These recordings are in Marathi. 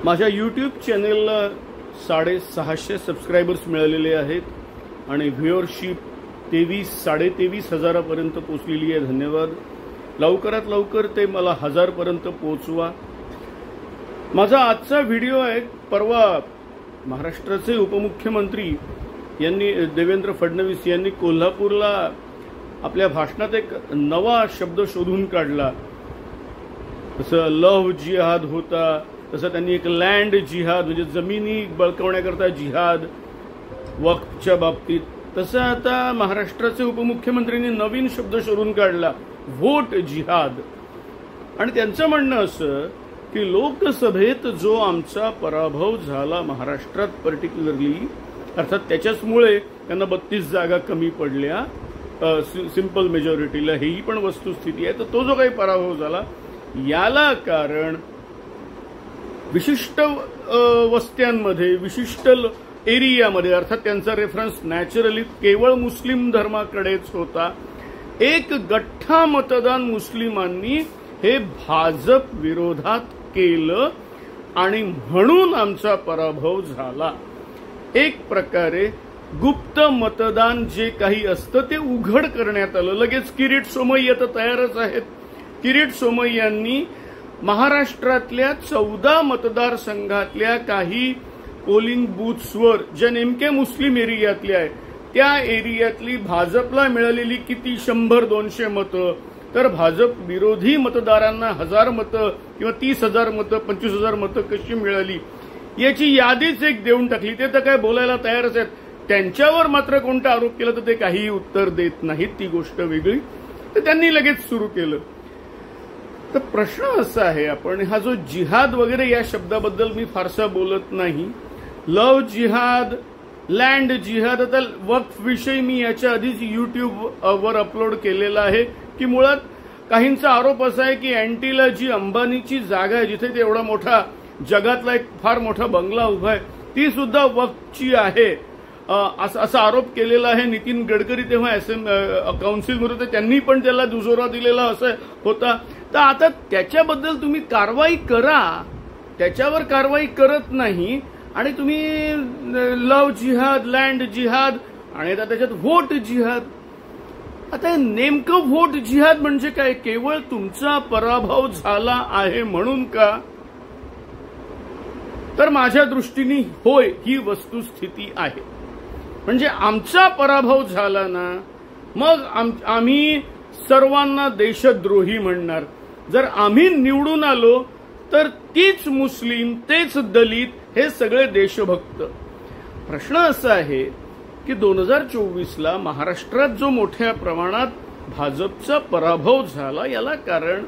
माझ्या यूट्यूब चॅनेलला 650 सबस्क्रायबर्स मिळालेले आहेत आणि व्ह्यूअरशिप 23-23.5 हजारापर्यंत पोहोचलेली आहे। धन्यवाद। लवकरात लवकर ते मला 1000 पर्यंत पोहोचवा। माझा आजचा व्हिडिओ आहे, परवा महाराष्ट्राचे उपमुख्यमंत्री यांनी देवेंद्र फडणवीस यांनी कोल्हापूरला आपल्या भाषणात एक नवा शब्द शोधून काढला। जसं लव्ह जिहाद होता, तसं त्यांनी एक लँड जिहाद म्हणजे जमिनी बळकावण्याकरता जिहाद वक्फच्या बाबतीत, तसं आता महाराष्ट्राचे उपमुख्यमंत्र्यांनी नवीन शब्द शोधून काढला, व्होट जिहाद। आणि त्यांचं म्हणणं असं की लोकसभेत जो आमचा पराभव झाला महाराष्ट्रात पर्टिक्युलरली, अर्थात त्याच्याचमुळे त्यांना 32 जागा कमी पडल्या सिंपल मेजॉरिटीला, ही पण वस्तुस्थिती आहे। तर तो जो काही पराभव झाला याला कारण विशिष्ट वस्त्यांमध्ये विशिष्ट एरियामध्ये, अर्थात त्यांचा रेफरन्स नॅचरली केवळ मुस्लिम धर्माकडेच होता, एक गठ्ठा मतदान मुस्लिमांनी हे भाजप विरोधात केलं आणि म्हणून आमचा पराभव झाला। एक प्रकारे गुप्त मतदान जे काही असतं ते उघड करण्यात आलं। लगेच किरीट सोमय्या तर तयारच आहेत। किरीट सोमय्यांनी महाराष्ट्रातल्या 14 मतदारसंघातल्या काही पोलिंग बूथ्सवर ज्या नेमके मुस्लिम एरियातल्या आहे त्या एरियातली भाजपला मिळालेली किती 100-200 मतं, तर भाजप विरोधी मतदारांना 1000 मतं किंवा 30,000 मतं 25,000 मतं कशी मिळाली याची यादीच एक देऊन टाकली। ते तर काय बोलायला तयारच आहेत। त्यांच्यावर मात्र कोणता आरोप केला तर ते काहीही उत्तर देत नाहीत, ती गोष्ट वेगळी। तर त्यांनी लगेच सुरू केलं। तर प्रश्न असा आहे, आपण हा जो जिहाद वगैरे या शब्दाबद्दल मी फारसा बोलत नाही। लव्ह जिहाद, लँड जिहाद, आता वक्फ विषयी मी याच्या आधीच यूट्यूबवर अपलोड केलेला आहे की मुळात काहींचा आरोप असा आहे की अँटीला जी अंबानीची जागा आहे, जिथे ते एवढा मोठा जगातला एक फार मोठा बंगला उभा आहे, ती सुद्धा वक्फची आहे असा आरोप केलेला आहे। नितीन गडकरी तेव्हा काउन्सिलमध्ये होते, त्यांनी पण त्याला दुजोरा दिलेला असं होता। तर आता त्याच्याबद्दल तुम्ही कारवाई करा, त्याच्यावर कारवाई करत नाही आणि तुम्ही लव्ह जिहाद, लँड जिहाद आणि आता त्याच्यात व्होट जिहाद। आता नेमकं व्होट जिहाद म्हणजे काय? केवळ तुमचा पराभव झाला आहे म्हणून का? तर माझ्या दृष्टीने होय, ही वस्तुस्थिती आहे। म्हणजे आमचा पराभव झाला ना, मग आम्ही सर्वांना देशद्रोही म्हणणार। जर आम्ही निवडून आलो तर तीच मुस्लिम, तेच दलित, हे सगळे देशभक्त। प्रश्न असा आहे की 2024ला महाराष्ट्रात जो मोठ्या प्रमाणात भाजपचा पराभव झाला याला कारण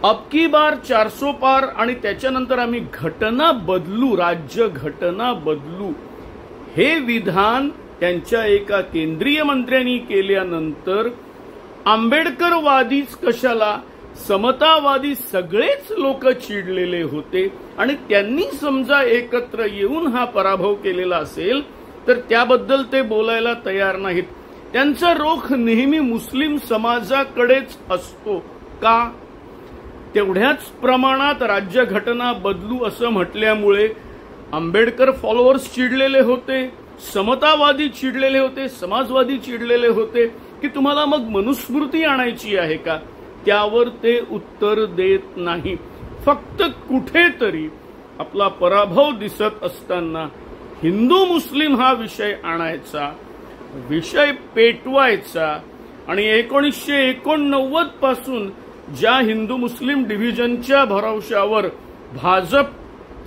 अब की बार 400 पार आणि त्याच्यानंतर आम्ही घटना बदलू, राज्य घटना बदलू, हे विधान त्यांच्या एका केंद्रीय मंत्र्यांनी केल्यानंतर आंबेडकरवादीच कशाला, समतावादी सगळेच लोक चिडलेले होते आणि त्यांनी समजा एकत्र येऊन हा पराभव केलेला असेल तर त्याबद्दल ते बोलायला तयार नाहीत। त्यांचा रोख नेहमी मुस्लिम समाजाकडेच असतो का? तेवढ्याच प्रमाणात राज्यघटना बदलू असं म्हटल्यामुळे आंबेडकर फॉलोअर्स चिडलेले होते, समतावादी चिडलेले होते, समाजवादी चिडलेले होते की तुम्हाला मग मनुस्मृती आणायची आहे का? त्यावर ते उत्तर देत नाही। फक्त कुठेतरी आपला पराभव दिसत असताना हिंदू मुस्लिम हा विषय आणायचा, विषय पेटवायचा आणि 1989 पासून ज्या हिंदू मुस्लिम डिव्हिजनच्या भरवशावर भाजप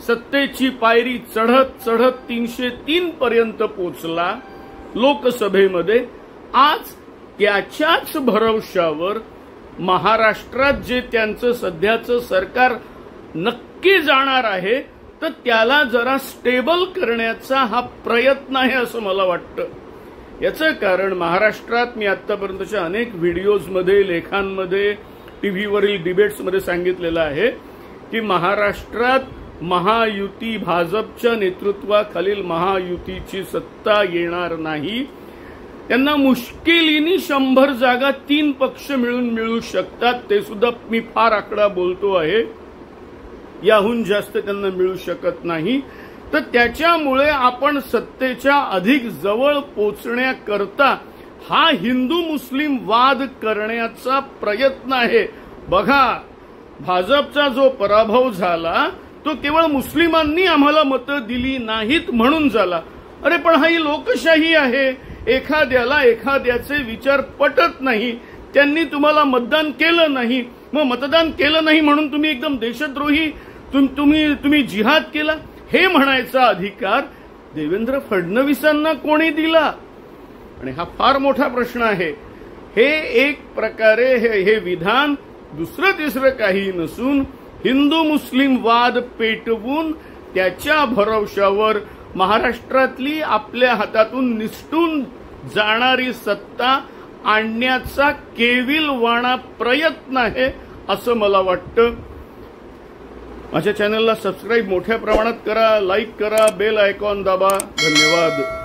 सत्तेची पायरी चढत चढत 303 पर्यंत पोहोचला लोकसभेमध्ये, आज त्याच्याच भरवशावर महाराष्ट्रात जे त्यांचं सध्याचं सरकार नक्की जाणार आहे तर त्याला जरा स्टेबल करण्याचा हा प्रयत्न आहे असं मला वाटतं। याचं कारण महाराष्ट्रात मी आतापर्यंतच्या अनेक व्हिडिओजमध्ये, लेखांमध्ये, टीव्हीवरील डिबेट्समध्ये सांगितलेलं आहे की महाराष्ट्रात महायुती, भाजपच्या नेतृत्वाखालील महायुतीची सत्ता येणार नाही। त्यांना मुश्किलीने 100 जागा 3 पक्ष मिळून मिळू शकतात, ते सुद्धा मी फार आकडा बोलतो आहे। याहून जास्त त्यांना मिळू शकत नाही. तर त्याच्यामुळे आपण सत्तेच्या अधिक जवळ पोचण्याकरता हा हिंदू मुस्लिम वाद करण्याचा प्रयत्न आहे. बघा, भाजपचा जो पराभव झाला तो केवळ मुस्लिमांनी आम्हाला मतं दिली नाहीत म्हणून झाला. अरे पण हा ही लोकशाही आहे. एखाद्याला एखाद्याचे विचार पटत नाही, त्यांनी तुम्हाला मतदान केलं नाही, मग मतदान केलं नाही म्हणून तुम्ही एकदम देशद्रोही, तुम्ही जिहाद केला हे म्हणायचा अधिकार देवेंद्र फडणवीसांना कोणी दिला? आणि हा फार मोठा प्रश्न आहे. हे एक प्रकारे हे विधान दुसरं तिसरं काही नसून हिंदू मुस्लिम वाद पेटवून त्याच्या भरवशावर महाराष्ट्रातली आपल्या हातातून निसटून जाणारी सत्ता आणण्याचा केविलवाणा प्रयत्न आहे असं मला वाटतं. माझ्या चॅनलला सबस्क्राईब मोठ्या प्रमाणात करा, लाईक करा, बेल आयकॉन दाबा. धन्यवाद.